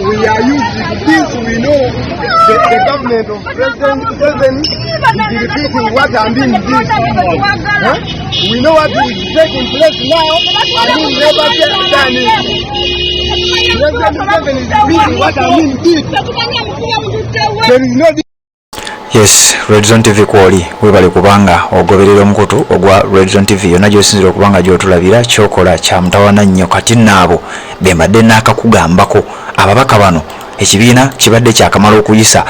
We are using this, we know the government of President is repeating what I'm being doing. We know what is taking place now, and we never get done it. President is repeating what I'm being doing. There is no. Yes, Red Zone TV kwoli webale kubanga ogoberera omukutu ogwa Red Zone TV yonna gyosinzira okubanga gyotulabira kyokola kya mutawana nnyo kati naabo bembadde n'akakugambako ababaka bano ekibiina kibadde kyakamala okuyisa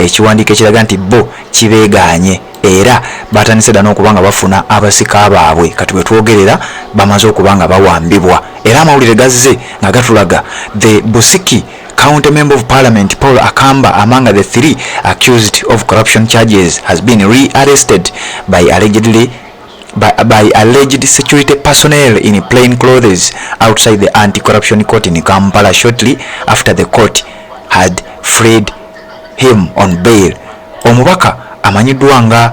ekiwandiiko ekiraga nti bo kibeeganye era batandise dda n'okubanga bafuna abasika baabwe kati bwe twogerera bamaze okubanga bawambibwa era amawulire gazze nga gatulaga the Busiki County Member of Parliament Paul Akamba among the 3 accused of corruption charges has been re-arrested by alleged security personnel in plain clothes outside the anti-corruption court in Kampala shortly after the court had freed him on bail. Omubaka amanyiddwa nga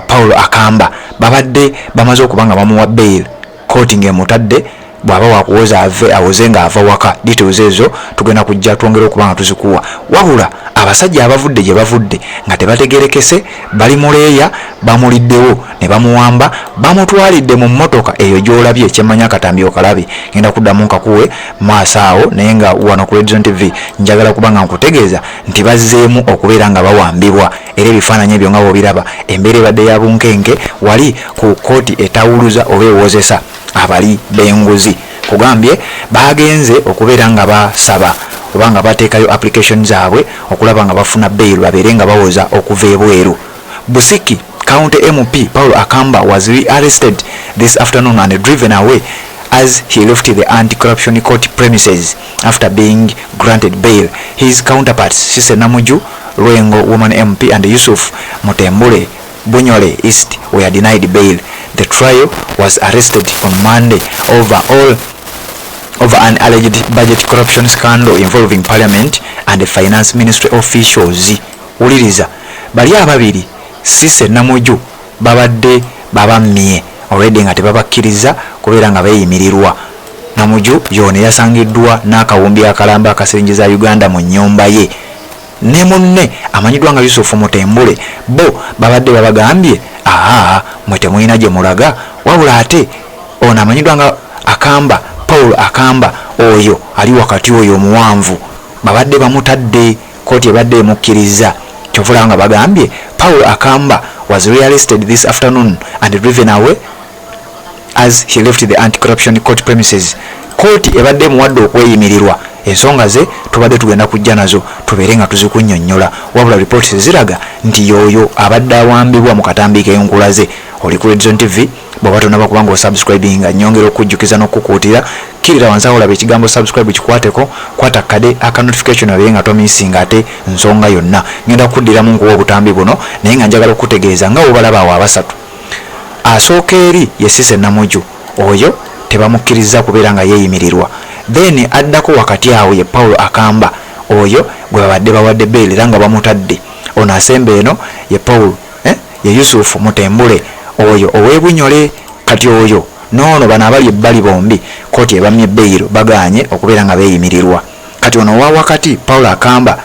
Paul Akamba babadde bamaze okubanga bamuwa bail court ng'emutadde bwaba wakuwoza awozenga ava waka details ezo tugenda kujja twongera okubanga tuzikuwa wabula abasajja abavudde gye bavudde nga tebategerekese bali muleeya bamuliddewo ne bamuwamba bamutwalidde mu mmotoka eyo gy'olabye ekyemmanya katambi okalabi ngenda kuddamu nkakuwe maaso awo naye nga wano ku Red Zone TV njagala kubanga nkutegeeza nti bazzeemu okubeera nga bawambibwa era ebifaananyi ebyo nga bw'obiraba embeera ebadde ya bunkenke wali ku kooti etawuluza oba ewozesa abali b'enguzi kugambye bagenze okubeera nga basaba oba nga bateekayo application zaabwe okulaba nga bafuna bail babeere nga bawoza okuva ebweru. Busiki County MP Paul Akamba was re-arrested this afternoon and driven away as he left the anti-corruption court premises after being granted bail. His counterparts Sise Namuju Lwengo Woman MP and Yusuf Mutembule Bunyole East were denied bail. The trio was arrested on Monday over an alleged budget corruption scandal involving Parliament and the Finance Ministry officials. Uliriza bali ababiri Sise Namuju babadde babamye already nga tebabakkiriza kubeera nga beeyimirirwa. Namuju yone yasangiddwa n'akawumbi akalamba akasenjeza Uganda mu nnyumba ye ne munne amanyiddwa nga Yusufu Mutembule bo babadde babagambye mwe temulina gye mulaga wabula ate ono amanyiddwa nga Akamba Paul Akamba oyo ali wakati oyo omuwanvu babadde bamutadde kooti ebadde emukkiriza kyovula nga bagambye Paul Akamba was re-arrested this afternoon and driven away as he left the anti-corruption court premises. kooti ebadde muwadde okweyimirirwa ensonga ze tubadde tugenda kujja nazo tubeere nga tuzikunnyonnyola wabula ripooti ziraga nti yoyo abadde awambibwa mu katambi k'enkula ze. Oli ku Redzone TV bw'oba tonaba kubanga osubscribinga nnyongera okujjukiza n'okukukuutira kirira wansi awo olaba ekigambo subscribe kikwateko kwata kade aka notification abeere nga tomisinga ate nsonga yonna ngenda kuddiramu nkuwa obutambi buno naye nga njagala okutegeeza nga obalaba awo abasatu. Asooka eri ye Cissy Namuju, oyo tebamukkiriza kubeera nga yeeyimirirwa. Then addako wakati awo ye Paul Akamba, oyo gwe babadde bawadde bail era nga bamutadde. Ono asemba eno ye Paul ye Yusuf Mutembule, oyo ow'Ebunyole. Kati oyo noono bano abali ebbali bombi kooti ebamye bail bagaanye okubeera nga beeyimirirwa. Kati ono owa wakati Paul Akamba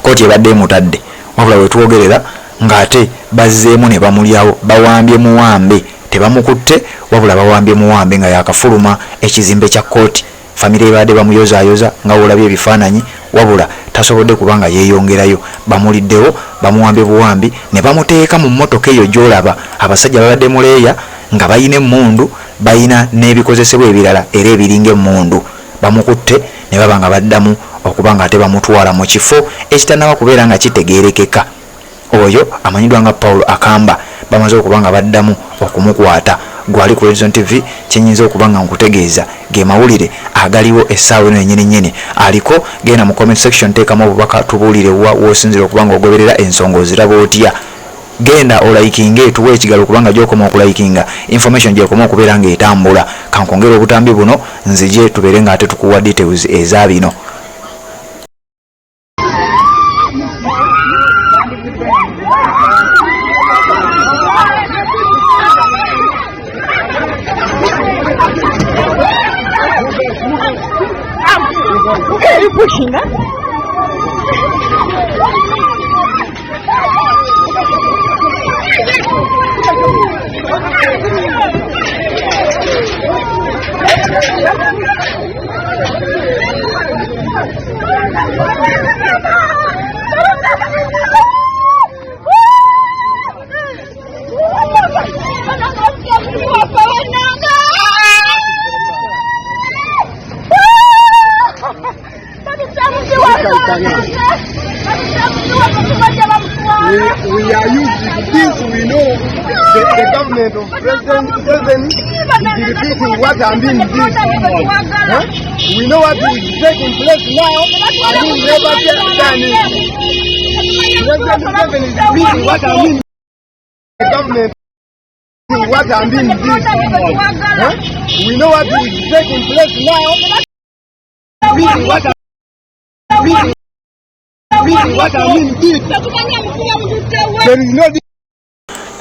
kooti ebadde emutadde wabula wetwogerera ng'ate bazzeemu ne bamulyawo bawambye muwambe tebamukutte wabula bawambye muwambe nga yakafuluma ekizimbe kya kooti. Famire ebadde bamuyozaayoza nga olabye ebifaananyi wabula tasobodde kubanga yeeyongerayo bamuliddewo bamuwambye buwambi ne bamuteeka mu mmotoka eyo gy'olaba abasajja babadde muleeya nga bayina emmundu bayina n'ebikozesebwa ebirala era ebiringa emmundu bamukutte ne baba nga baddamu okuba nga ate bamutwala mu kifo ekitannaba kubeera nga kitegeerekeka. Oyo amanyiddwa nga Paul Akamba bamaze okuba nga baddamu okumukwata. Gwali ku Redzone TV kyenyinza okuba nga nkutegeeza ge mawulire agaliwo essaawa eno yennyini aliko. Genda mu comment section teekamu obubaka tubuulire woosinzira okuba nga ogoberera ensonga oziraba otya. Genda olayikinge tuwe ekigalo kubanga gy'okoma okulayikinga information gy'ekoma okubeera ng'etambula. Kankongera obutambi buno nzije tubeere nga ate tukuwa details eza bino. Are you pushing that? We are used to this. We know the government of President Museveni is repeating what I'm being did. We know what is taking place now. I will never done it. President Museveni is repeating what I mean. The government is what I'm being did. We know what is taking place now. Repeating what I mean.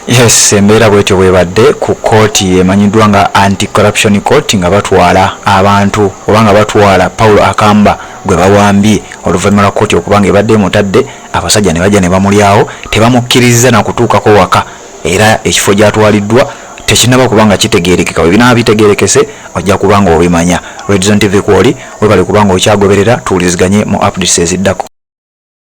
Yes, embeera bwetyo bwebadde ku kooti emanyiddwa nga anti-corruption court nga batwala abantu oba nga batwala Paul Akamba gwe bawambye oluvannyuma lwa kooti okuba nga ebadde emutadde abasajja ne bajja ne bamulyawo tebamukkiriza na kutuukako waka era ekifo gy'atwaliddwa tekinaba kubanga kitegeerekeka. Bwe binaba bitegeerekese ojja kubanga obimanya. Redzone TV kwoli webale kubanga okyagoberera tuwuliziganye mu updates eziddako.